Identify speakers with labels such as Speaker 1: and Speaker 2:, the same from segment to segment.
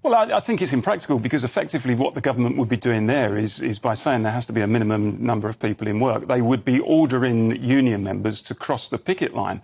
Speaker 1: Well, I think it's impractical because effectively what the government would be doing there is by saying there has to be a minimum number of people in work, they would be ordering union members to cross the picket line,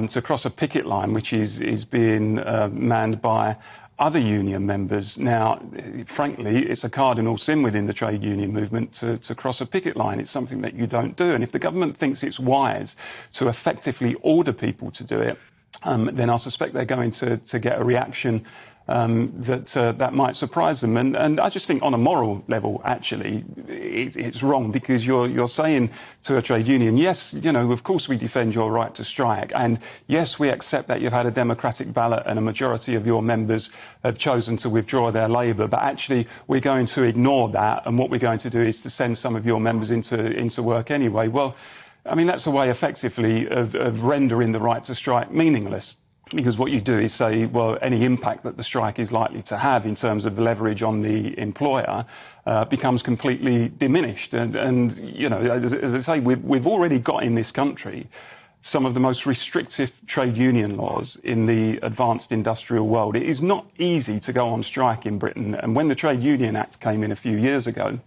Speaker 1: to cross a picket line which is being manned by other union members. Now, frankly, it's a cardinal sin within the trade union movement to cross a picket line. It's something that you don't do. And if the government thinks it's wise to effectively order people to do it, then I suspect they're going to get a reaction that might surprise them. And I just think on a moral level, actually, it's wrong because you're saying to a trade union, yes, you know, of course we defend your right to strike. And yes, we accept that you've had a democratic ballot and a majority of your members have chosen to withdraw their labour. But actually, we're going to ignore that. And what we're going to do is to send some of your members into work anyway. Well, I mean, that's a way effectively of rendering the right to strike meaningless. Because what you do is say, well, any impact that the strike is likely to have in terms of leverage on the employer becomes completely diminished. And you know, as I say, we've already got in this country some of the most restrictive trade union laws in the advanced industrial world. It is not easy to go on strike in Britain. And when the Trade Union Act came in a few years ago,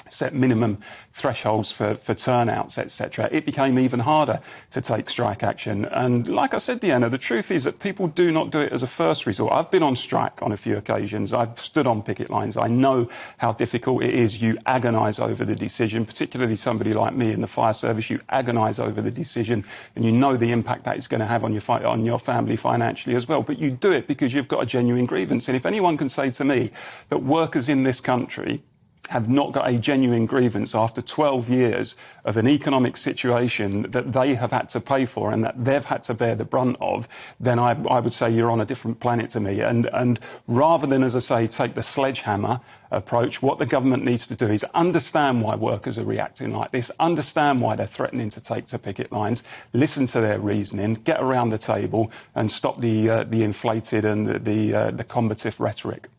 Speaker 1: set minimum thresholds for turnouts, etc., it became even harder to take strike action. And like I said, Deanna, the truth is that people do not do it as a first resort. I've been on strike on a few occasions. I've stood on picket lines. I know how difficult it is. You agonise over the decision, particularly somebody like me in the fire service. You agonise over the decision and you know the impact that it's going to have on your family financially as well. But you do it because you've got a genuine grievance. And if anyone can say to me that workers in this country have not got a genuine grievance after 12 years of an economic situation that they have had to pay for and that they've had to bear the brunt of, then I would say you're on a different planet to me. And rather than, as I say, take the sledgehammer approach, what the government needs to do is understand why workers are reacting like this, understand why they're threatening to take to picket lines, listen to their reasoning, get around the table and stop the inflated and the combative rhetoric.